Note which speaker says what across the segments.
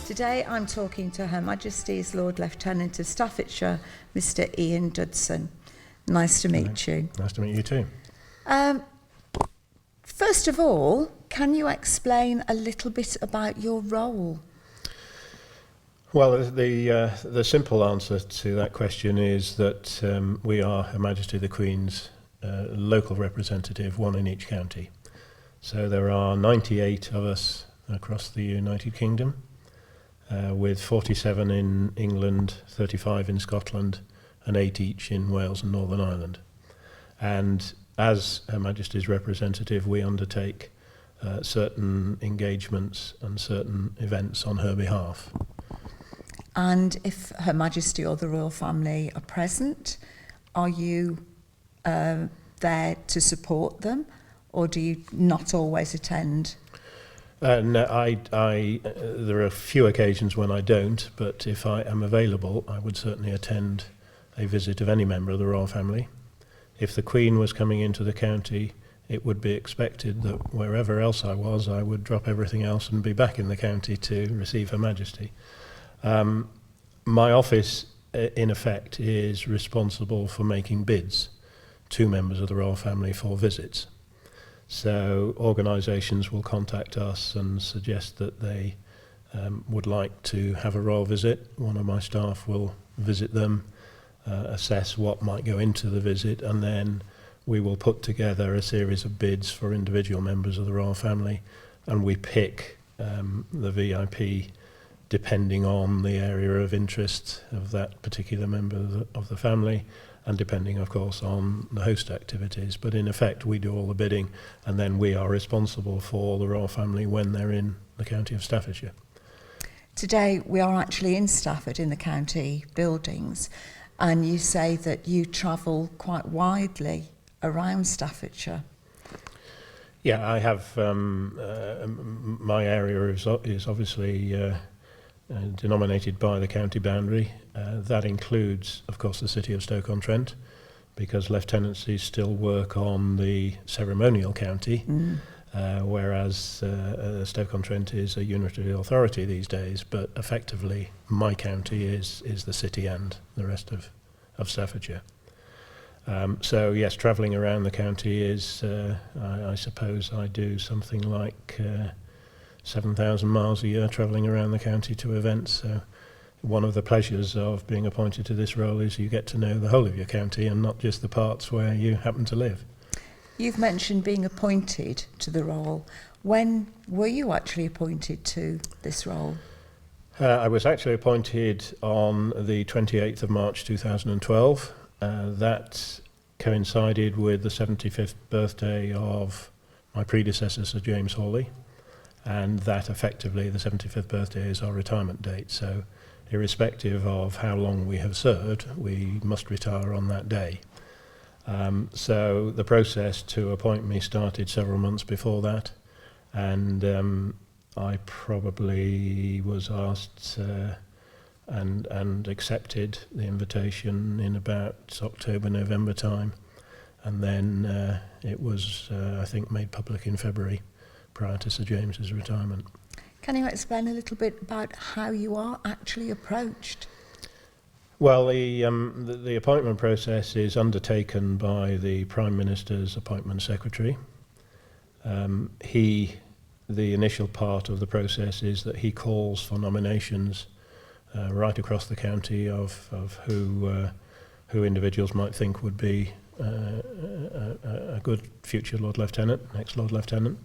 Speaker 1: Today I'm talking to Her Majesty's Lord Lieutenant of Staffordshire, Mr. Ian Dudson. Nice to meet you.
Speaker 2: Nice to meet you too.
Speaker 1: First of all, can you explain a little bit about your role?
Speaker 2: Well, the simple answer to that question is that we are Her Majesty the Queen's local representative, one in each county. So there are 98 of us across the United Kingdom, with 47 in England, 35 in Scotland, and 8 each in Wales and Northern Ireland. And as Her Majesty's representative, we undertake certain engagements and certain events on her behalf.
Speaker 1: And if Her Majesty or the royal family are present, are you there to support them, or do you not always attend?
Speaker 2: No, there are a few occasions when I don't, but if I am available, I would certainly attend a visit of any member of the royal family. If the Queen was coming into the county, it would be expected that wherever else I was, I would drop everything else and be back in the county to receive Her Majesty. My office, in effect, is responsible for making bids to members of the royal family for visits. So organisations will contact us and suggest that they would like to have a royal visit. One of my staff will visit them, assess what might go into the visit, and then we will put together a series of bids for individual members of the royal family, and we pick the VIP depending on the area of interest of that particular member of the family, and depending, of course, on the host activities. But in effect, we do all the bidding, and then we are responsible for the royal family when they're in the county of Staffordshire.
Speaker 1: Today we are actually in Stafford in the county buildings, and you say that you travel quite widely around Staffordshire.
Speaker 2: Yeah, I have, my area is obviously denominated by the county boundary. That includes, of course, the city of Stoke-on-Trent, because lieutenancies still work on the ceremonial county, whereas Stoke-on-Trent is a unitary authority these days, but effectively my county is the city and the rest of Staffordshire. So yes, travelling around the county is, I suppose I do something like 7,000 miles a year travelling around the county to events. So one of the pleasures of being appointed to this role is you get to know the whole of your county and not just the parts where you happen to live.
Speaker 1: You've mentioned being appointed to the role. When were you actually appointed to this role?
Speaker 2: I was actually appointed on the 28th of March 2012. That coincided with the 75th birthday of my predecessor, Sir James Hawley. And that effectively, the 75th birthday is our retirement date. So irrespective of how long we have served, we must retire on that day. So the process to appoint me started several months before that, and I probably was asked and accepted the invitation in about October, November time, and then it was, I think, made public in February, prior to Sir James's retirement.
Speaker 1: Can you explain a little bit about how you are actually approached?
Speaker 2: Well, the appointment process is undertaken by the Prime Minister's appointment secretary. The initial part of the process is that he calls for nominations right across the county of who individuals might think would be a good future Lord Lieutenant, next Lord Lieutenant.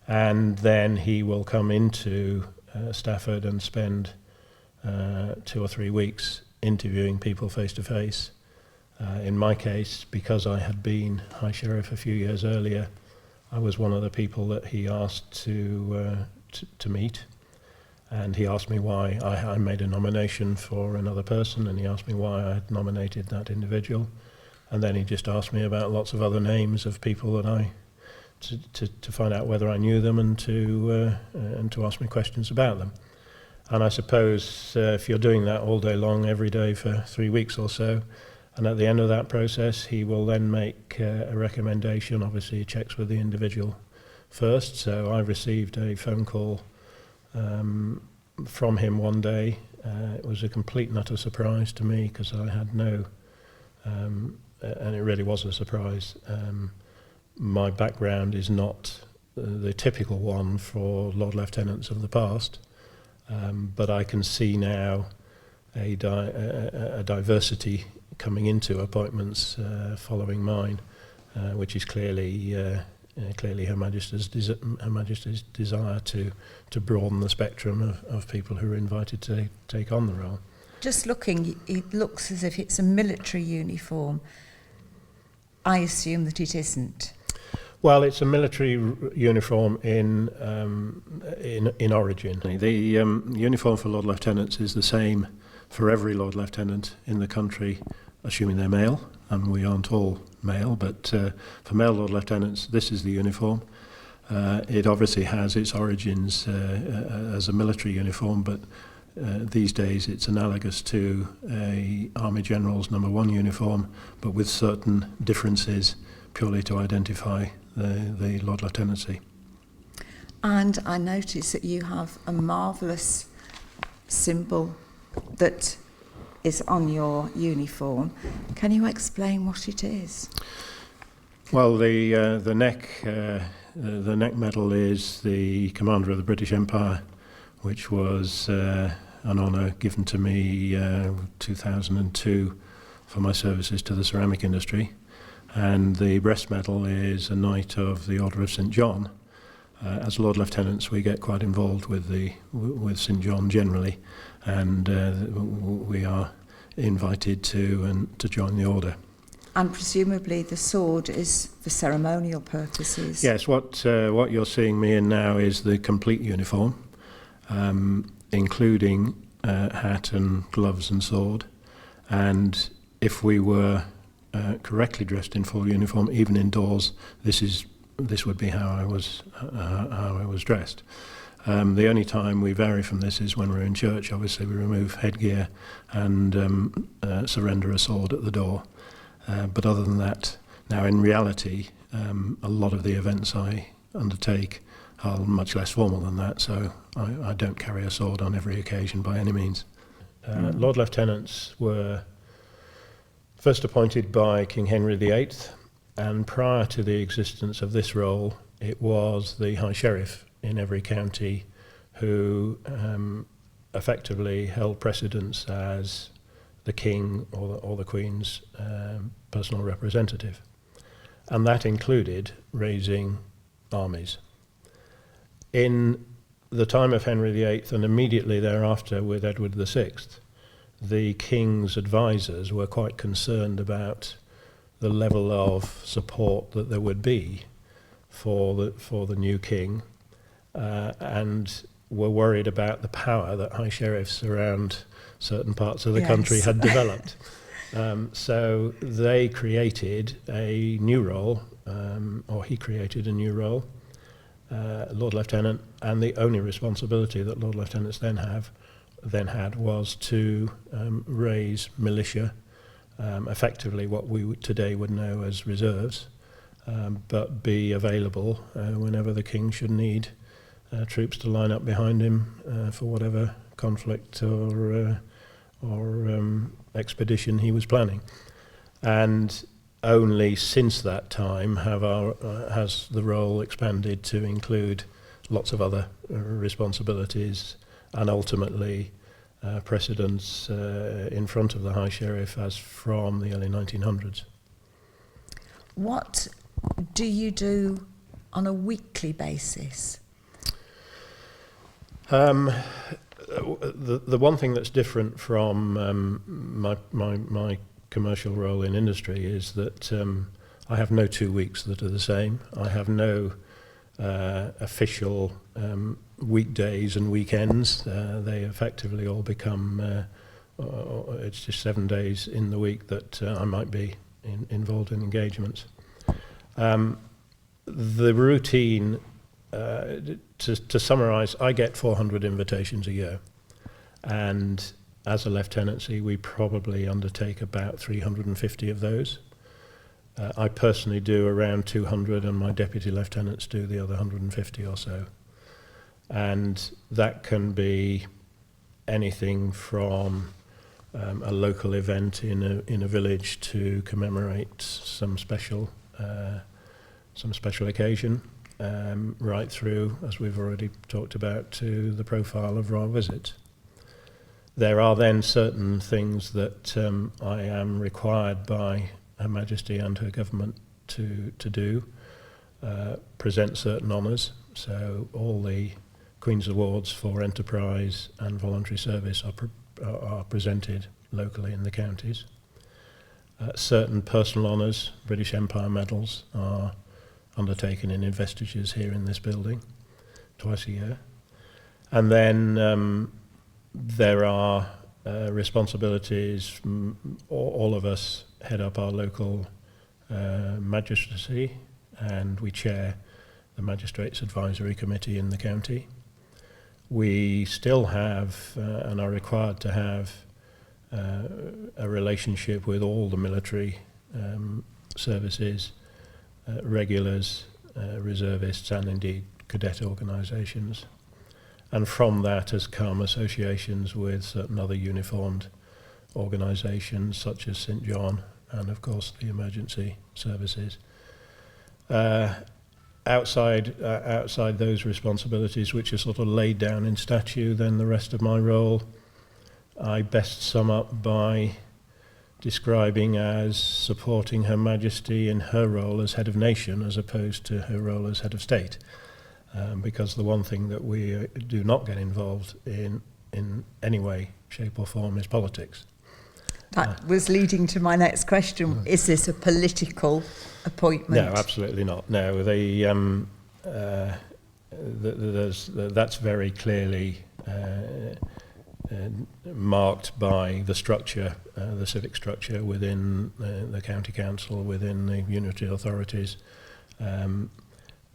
Speaker 2: And then he will come into Stafford and spend 2 or 3 weeks interviewing people face to face. In my case, because I had been High Sheriff a few years earlier, I was one of the people that he asked to meet. And he asked me why I made a nomination for another person, and he asked me why I had nominated that individual. And then he just asked me about lots of other names of people that to find out whether I knew them and to ask me questions about them. And I suppose if you're doing that all day long, every day for 3 weeks or so, and at the end of that process, he will then make a recommendation. Obviously, he checks with the individual first. So I received a phone call from him one day. It was a complete and utter surprise to me because I had no, and it really was a surprise. My background is not the typical one for Lord Lieutenants of the past, but I can see now a diversity coming into appointments following mine, which is clearly Her Majesty's desire to broaden the spectrum of people who are invited to take on the role.
Speaker 1: Just looking, it looks as if it's a military uniform. I assume that it isn't.
Speaker 2: Well, it's a military uniform in origin. The uniform for Lord Lieutenants is the same for every Lord Lieutenant in the country, assuming they're male, and we aren't all male, but for male Lord Lieutenants, this is the uniform. It obviously has its origins as a military uniform, but these days it's analogous to a Army General's number 1 uniform, but with certain differences purely to identify the Lord Lieutenancy.
Speaker 1: And I notice that you have a marvellous symbol that is on your uniform. Can you explain what it is?
Speaker 2: Well, the neck medal is the Commander of the British Empire, which was an honour given to me 2002 for my services to the ceramic industry. And the breast medal is a Knight of the Order of St John. As Lord Lieutenants, we get quite involved with St John generally, and we are invited to join the order.
Speaker 1: And presumably the sword is for ceremonial purposes.
Speaker 2: Yes, what you're seeing me in now is the complete uniform, including hat and gloves and sword. And if we were correctly dressed in full uniform, even indoors, this would be how I was dressed. The only time we vary from this is when we're in church. Obviously, we remove headgear and surrender a sword at the door. But other than that, now in reality, a lot of the events I undertake are much less formal than that, so I don't carry a sword on every occasion by any means. Lord Lieutenants were first appointed by King Henry VIII, and prior to the existence of this role, it was the High Sheriff in every county who effectively held precedence as the King or the Queen's personal representative. And that included raising armies. In the time of Henry VIII and immediately thereafter with Edward VI, the King's advisors were quite concerned about the level of support that there would be for the new King, and were worried about the power that High Sheriffs around certain parts of the country had developed. So they created a new role, or he created a new role, Lord Lieutenant, and the only responsibility that Lord Lieutenants then had was to raise militia, effectively what we today would know as reserves, but be available whenever the King should need troops to line up behind him for whatever conflict or expedition he was planning. And only since that time has the role expanded to include lots of other responsibilities, and ultimately precedence in front of the High Sheriff as from the early 1900s.
Speaker 1: What do you do on a weekly basis?
Speaker 2: The one thing that's different from my commercial role in industry is that I have no 2 weeks that are the same. I have no official weekdays and weekends. They effectively all become, it's just 7 days in the week that I might be involved in engagements. The routine, to summarise, I get 400 invitations a year, and as a lieutenancy we probably undertake about 350 of those. I personally do around 200, and my deputy lieutenants do the other 150 or so. And that can be anything from a local event in a village to commemorate some special occasion, right through, as we've already talked about, to the profile of royal visit. There are then certain things that I am required by Her Majesty and her government to do, present certain honours. So all the Queen's Awards for enterprise and voluntary service are presented locally in the counties. Certain personal honours, British Empire medals, are undertaken in investitures here in this building twice a year. And then there are responsibilities. All of us head up our local magistracy, and we chair the Magistrates Advisory Committee in the county. We still have and are required to have a relationship with all the military services, regulars, reservists, and indeed cadet organisations. And from that has come associations with certain other uniformed organisations such as St John and of course the emergency services. Outside those responsibilities, which are sort of laid down in statute, then the rest of my role I best sum up by describing as supporting Her Majesty in her role as head of nation as opposed to her role as head of state. Because the one thing that we do not get involved in any way, shape or form is politics.
Speaker 1: That was leading to my next question. Is this a political appointment?
Speaker 2: No, absolutely not. No, that's very clearly marked by the structure, the civic structure within the county council, within the unitary authorities.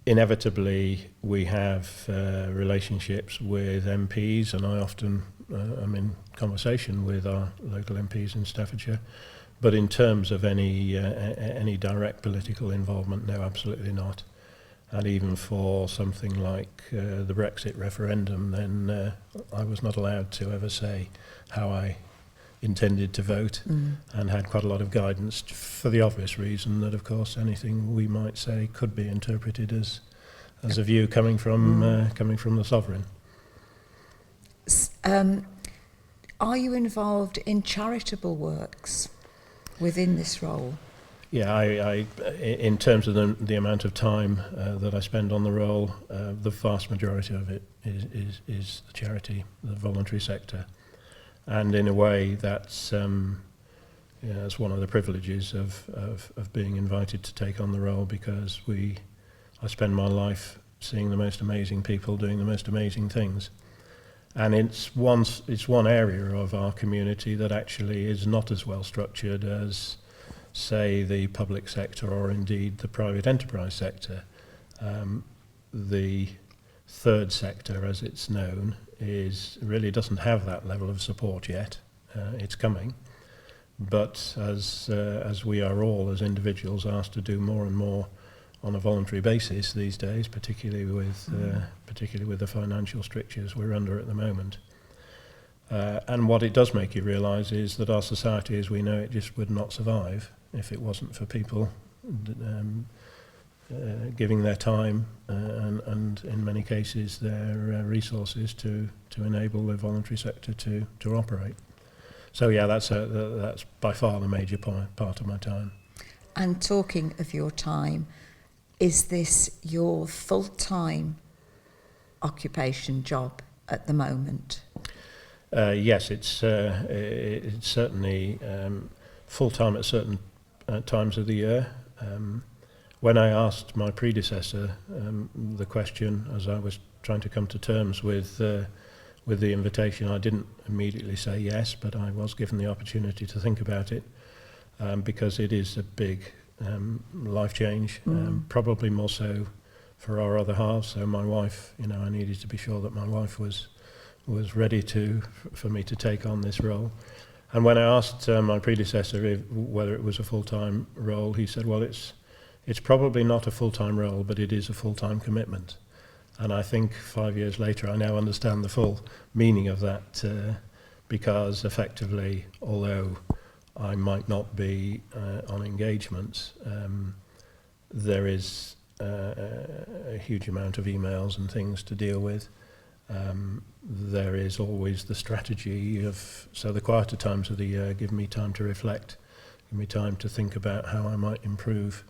Speaker 2: Inevitably, we have relationships with MPs, and I often am in conversation with our local MPs in Staffordshire. But in terms of any direct political involvement, no, absolutely not. And even for something like the Brexit referendum, then I was not allowed to ever say how I intended to vote, and had quite a lot of guidance for the obvious reason that, of course, anything we might say could be interpreted as a view coming from the sovereign.
Speaker 1: Are you involved in charitable works within this role?
Speaker 2: Yeah, I in terms of the amount of time that I spend on the role, the vast majority of it is the charity, the voluntary sector. And in a way, that's it's one of the privileges of being invited to take on the role, because I spend my life seeing the most amazing people doing the most amazing things. And it's one area of our community that actually is not as well structured as, say, the public sector or indeed the private enterprise sector. The third sector, as it's known, really doesn't have that level of support yet. It's coming, but as we are all as individuals asked to do more and more on a voluntary basis these days, particularly with the financial strictures we're under at the moment. And what it does make you realise is that our society as we know it just would not survive if it wasn't for people giving their time and in many cases their resources to enable the voluntary sector to operate. So yeah, that's by far the major part of my time.
Speaker 1: And talking of your time, is this your full-time occupation job at the moment?
Speaker 2: Yes, it's certainly full-time at certain times of the year. When I asked my predecessor the question, as I was trying to come to terms with the invitation, I didn't immediately say yes, but I was given the opportunity to think about it, because it is a big life change, probably more so for our other halves. So my wife, I needed to be sure that my wife was ready for me to take on this role. And when I asked my predecessor whether it was a full-time role, he said, well, it's probably not a full-time role, but it is a full-time commitment. And I think 5 years later I now understand the full meaning of that, because effectively, although I might not be on engagements, there is a huge amount of emails and things to deal with. There is always the strategy of, so the quieter times of the year give me time to reflect, give me time to think about how I might improve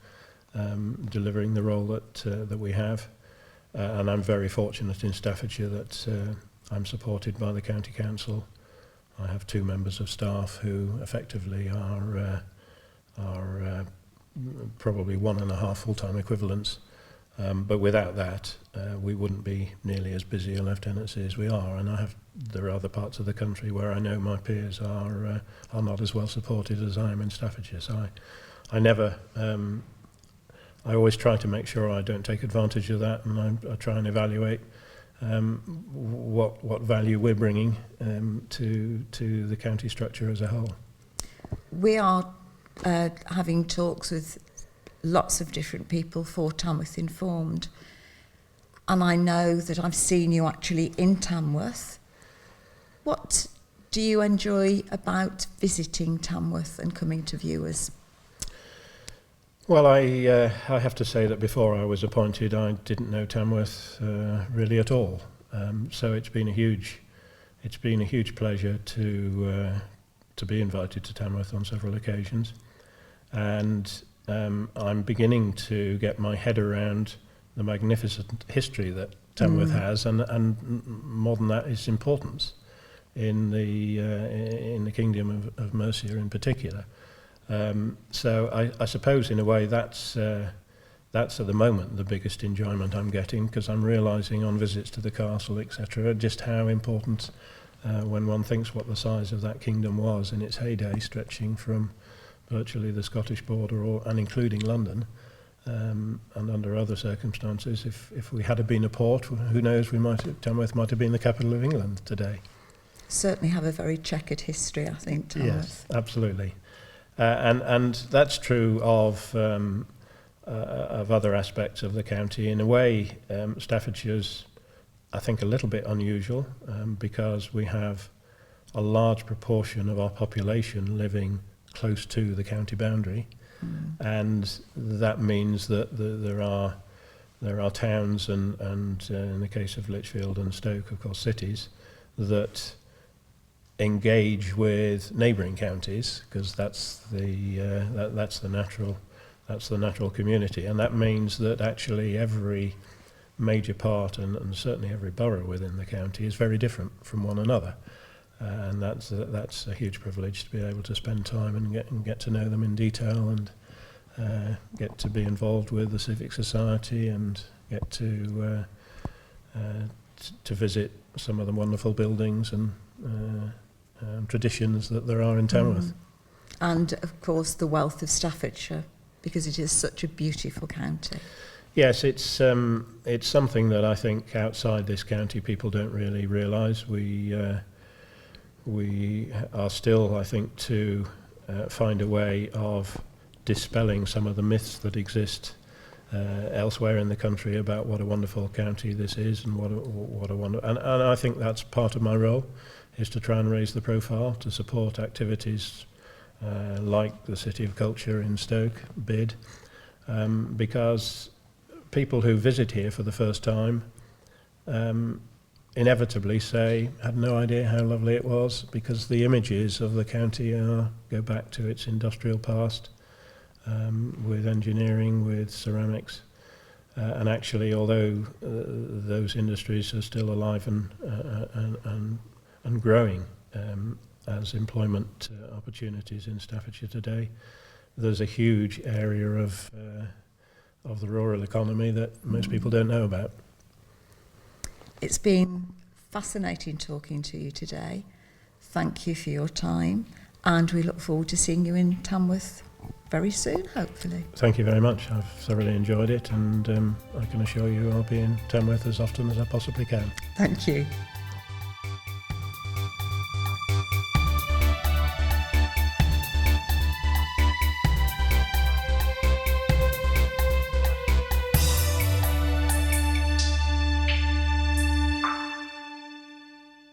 Speaker 2: delivering the role that we have. And I'm very fortunate in Staffordshire that I'm supported by the County Council. I have 2 members of staff who effectively are probably 1.5 full-time equivalents. But without that, we wouldn't be nearly as busy a lieutenancy as we are. And there are other parts of the country where I know my peers are not as well supported as I am in Staffordshire. So I always try to make sure I don't take advantage of that, and I try and evaluate what value we're bringing to the county structure as a whole.
Speaker 1: We are having talks with lots of different people for Tamworth Informed, and I know that I've seen you actually in Tamworth. What do you enjoy about visiting Tamworth and coming to view us?
Speaker 2: Well, I have to say that before I was appointed, I didn't know Tamworth really at all. So it's been a huge pleasure to be invited to Tamworth on several occasions, and I'm beginning to get my head around the magnificent history that Tamworth has, and more than that, its importance in the Kingdom of Mercia in particular. So I suppose in a way that's at the moment the biggest enjoyment I'm getting, because I'm realising on visits to the castle, etc., just how important, when one thinks what the size of that kingdom was in its heyday, stretching from virtually the Scottish border and including London, and under other circumstances, if we had been a port, who knows, Tamworth might have been the capital of England today.
Speaker 1: Certainly have a very checkered history, I think, Tamworth.
Speaker 2: Yes, absolutely. And that's true of other aspects of the county. In a way, Staffordshire's, I think, a little bit unusual, because we have a large proportion of our population living close to the county boundary, and that means that there are towns and in the case of Lichfield and Stoke, of course, cities that engage with neighbouring counties, because that's the natural community, and that means that actually every major part and certainly every borough within the county is very different from one another, and that's a huge privilege to be able to spend time and get to know them in detail, and get to be involved with the civic society, and get to visit some of the wonderful buildings and traditions that there are in Tamworth.
Speaker 1: And of course the wealth of Staffordshire, because it is such a beautiful county.
Speaker 2: Yes, it's something that I think outside this county people don't really realise. We are still, I think, to find a way of dispelling some of the myths that exist elsewhere in the country about what a wonderful county this is, and what a wonderful, and I think that's part of my role, is to try and raise the profile, to support activities like the City of Culture in Stoke, BID, because people who visit here for the first time inevitably had no idea how lovely it was, because the images of the county go back to its industrial past, with engineering, with ceramics, and actually, although those industries are still alive and growing as employment opportunities in Staffordshire today, there's a huge area of the rural economy that most people don't know about.
Speaker 1: It's been fascinating talking to you today. Thank you for your time, and we look forward to seeing you in Tamworth very soon, hopefully.
Speaker 2: Thank you very much. I've thoroughly enjoyed it, and I can assure you I'll be in Tamworth as often as I possibly can.
Speaker 1: Thank you.